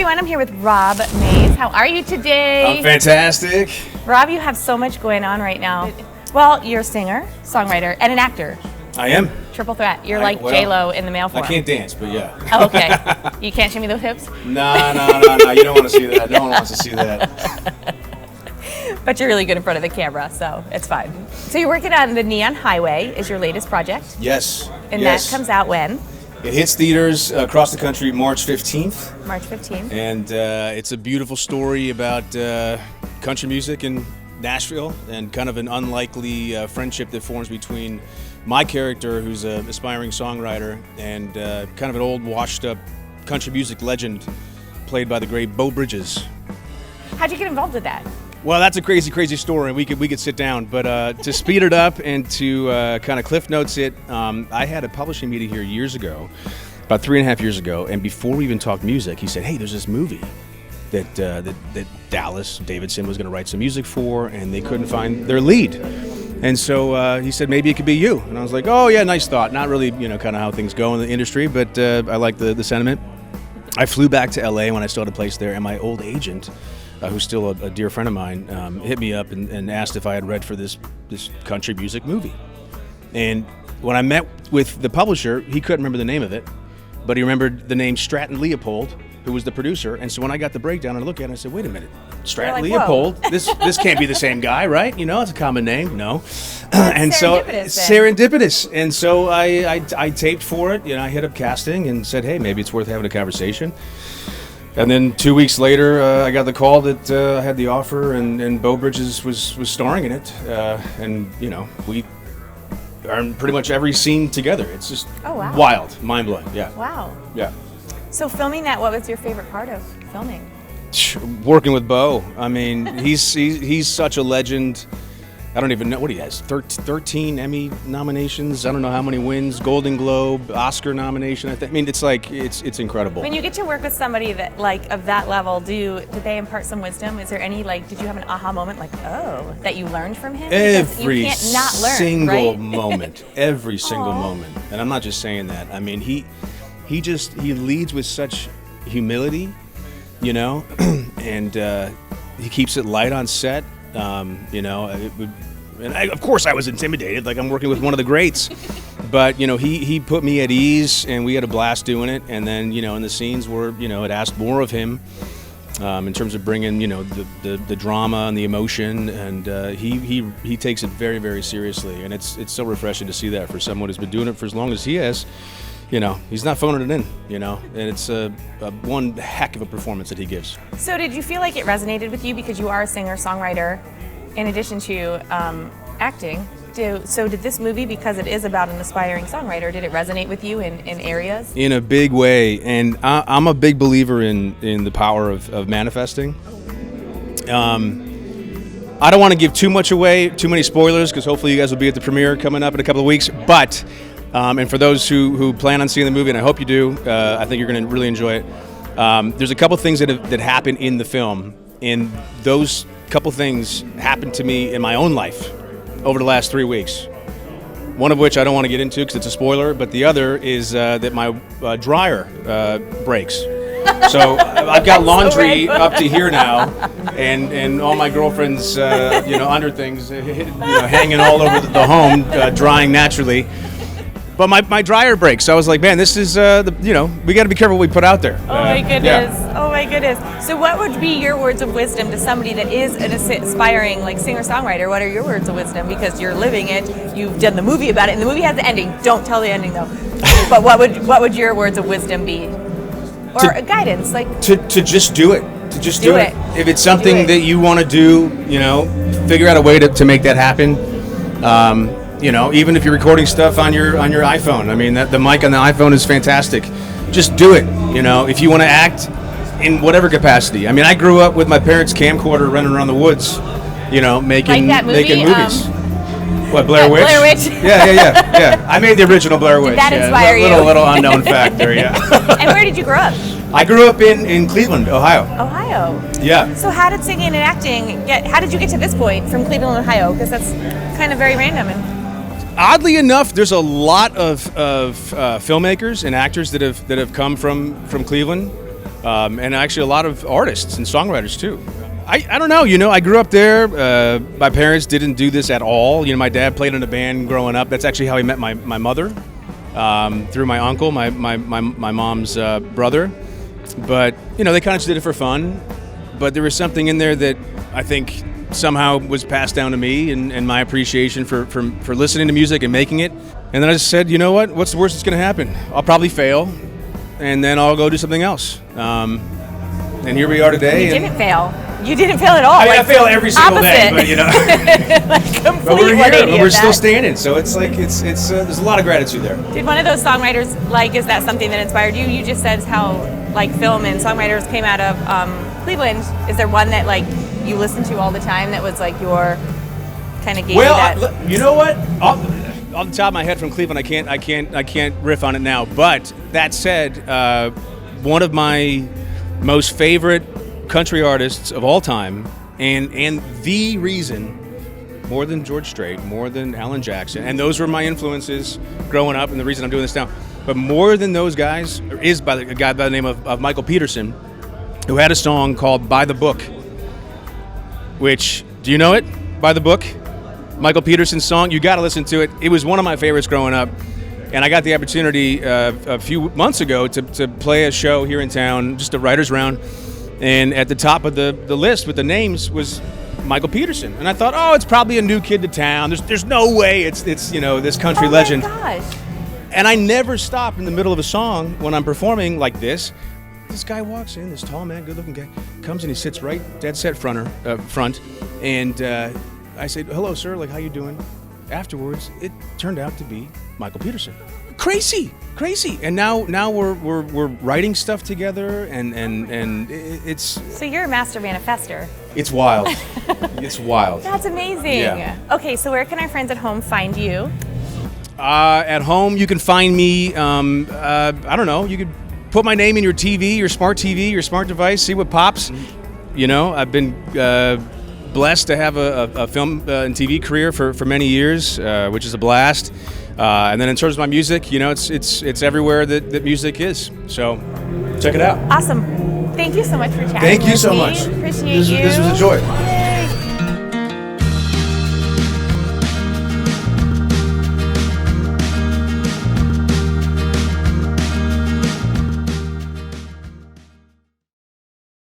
everyone, I'm here with Rob Mays. How are you today? I'm fantastic. Rob, you have so much going on right now. Well, you're a singer, songwriter, and an actor. I am. Triple threat. You're like J-Lo in the male form. I can't dance, but yeah. Oh, okay. You can't show me those hips? No. You don't want to see that. No one wants to see that. But you're really good in front of the camera, so it's fine. So you're working on The Neon Highway is your latest project. Yes. And that comes out when? It hits theaters across the country March 15th. March 15th. And it's a beautiful story about country music in Nashville and kind of an unlikely friendship that forms between my character, who's an aspiring songwriter, and kind of an old washed-up country music legend played by the great Beau Bridges. How'd you get involved with that? Well, that's a crazy story, and we could sit down. But to speed it up and to kind of cliff notes it, I had a publishing meeting here years ago, about 3.5 years ago, and before we even talked music, he said, "Hey, there's this movie that Dallas Davidson was going to write some music for, and they couldn't find their lead." And so he said, "Maybe it could be you." And I was like, "Oh yeah, nice thought." Not really, kind of how things go in the industry, but I like the sentiment. I flew back to LA when I still had a place there, and my old agent, who's still a dear friend of mine, hit me up and asked if I had read for this country music movie. And when I met with the publisher, he couldn't remember the name of it, but he remembered the name Stratton Leopold, who was the producer. And so when I got the breakdown and I looked at it, I said, "Wait a minute, Stratton Leopold? This can't be the same guy, right? It's a common name." No. And so serendipitous. And so I taped for it. I hit up casting and said, "Hey, maybe it's worth having a conversation." And then 2 weeks later, I got the call that I had the offer, and Beau Bridges was starring in it. And we are in pretty much every scene together. It's just wild, mind-blowing. Yeah. Wow. Yeah. So filming that, what was your favorite part of filming? Working with Beau. I mean, he's such a legend. I don't even know what he has. 13 Emmy nominations. I don't know how many wins. Golden Globe, Oscar nomination. I mean, it's incredible. When you get to work with somebody that of that level, did they impart some wisdom? Is there any did you have an aha moment that you learned from him? Every you can't not learn, single right? moment. Every single moment. And I'm not just saying that. I mean, he leads with such humility, and he keeps it light on set. Of course I was intimidated, I'm working with one of the greats, but he put me at ease, and we had a blast doing it. And then in the scenes where it asked more of him in terms of bringing the drama and the emotion, and he takes it very, very seriously, and it's so refreshing to see that for someone who's been doing it for as long as he has. He's not phoning it in, and it's one heck of a performance that he gives. So did you feel like it resonated with you because you are a singer-songwriter in addition to acting? So did this movie, because it is about an aspiring songwriter, did it resonate with you in areas? In a big way, and I'm a big believer in the power of manifesting. I don't want to give too much away, too many spoilers, because hopefully you guys will be at the premiere coming up in a couple of weeks, but and for those who plan on seeing the movie, and I hope you do, I think you're going to really enjoy it. There's a couple things that happen in the film, and those couple things happened to me in my own life over the last 3 weeks. One of which I don't want to get into because it's a spoiler, but the other is that my dryer breaks. So I've got laundry up to here now, and all my girlfriend's under things hanging all over the home, drying naturally. But my dryer breaks, so I was like, man, this is we got to be careful what we put out there. Oh my goodness! Yeah. Oh my goodness! So, what would be your words of wisdom to somebody that is an aspiring singer-songwriter? What are your words of wisdom? Because you're living it, you've done the movie about it, and the movie has the ending. Don't tell the ending though. But what would your words of wisdom be, or guidance? To just do it. To just do it. If it's something that you want to do, figure out a way to make that happen. Even if you're recording stuff on your iPhone, I mean, the mic on the iPhone is fantastic. Just do it. If you want to act in whatever capacity. I mean, I grew up with my parents' camcorder running around the woods, making movies. What, Blair Witch? Blair Witch. Yeah. I made the original Blair Witch. Did that inspire you? Little unknown fact there, yeah. And where did you grow up? I grew up in Cleveland, Ohio. Ohio. Yeah. So how did singing and acting how did you get to this point from Cleveland, Ohio? Because that's kind of very random. Oddly enough, there's a lot of filmmakers and actors that have come from Cleveland. and actually a lot of artists and songwriters too. I don't know, I grew up there. My parents didn't do this at all. My dad played in a band growing up. That's actually how he met my mother, through my uncle, my mom's brother. But, they kind of just did it for fun. But there was something in there that I think somehow was passed down to me, and my appreciation for listening to music and making it. And then I just said, you know what? What's the worst that's going to happen? I'll probably fail, and then I'll go do something else. And here we are today. You didn't fail. You didn't fail at all. I fail every single day, but complete but we're here. But We're still standing, so it's like it's there's a lot of gratitude there. Did one of those songwriters is that something that inspired you? You just said how film and songwriters came out of Cleveland. Is there one that you listen to all the time that was your kind of gave you that? You know what? Off the top of my head from Cleveland, I can't riff on it now. But that said, one of my most favorite country artists of all time, and the reason, more than George Strait, more than Alan Jackson, and those were my influences growing up, and the reason I'm doing this now. But more than those guys is by a guy by the name of Michael Peterson, who had a song called "By the Book." Which, do you know it? By the Book, Michael Peterson's song. You got to listen to it. It was one of my favorites growing up. And I got the opportunity a few months ago to play a show here in town, just a writer's round. And at the top of the list with the names was Michael Peterson. And I thought, oh, it's probably a new kid to town. There's no way it's this country legend. Oh my gosh. And I never stop in the middle of a song when I'm performing like this. This guy walks in, this tall man, good-looking guy, comes and he sits right dead set front. And I said, hello, sir, how you doing? Afterwards, it turned out to be Michael Peterson. Crazy. And now we're writing stuff together, and it's. So you're a master manifester. It's wild. It's wild. That's amazing. Yeah. Okay, so where can our friends at home find you? At home, you can find me. I don't know. You could put my name in your TV, your smart device, see what pops. I've been blessed to have a film and TV career for many years, which is a blast. And then in terms of my music, it's everywhere that music is. So check it out. Awesome. Thank you so much for chatting. Thank you with so me. much. Appreciate you. This was a joy.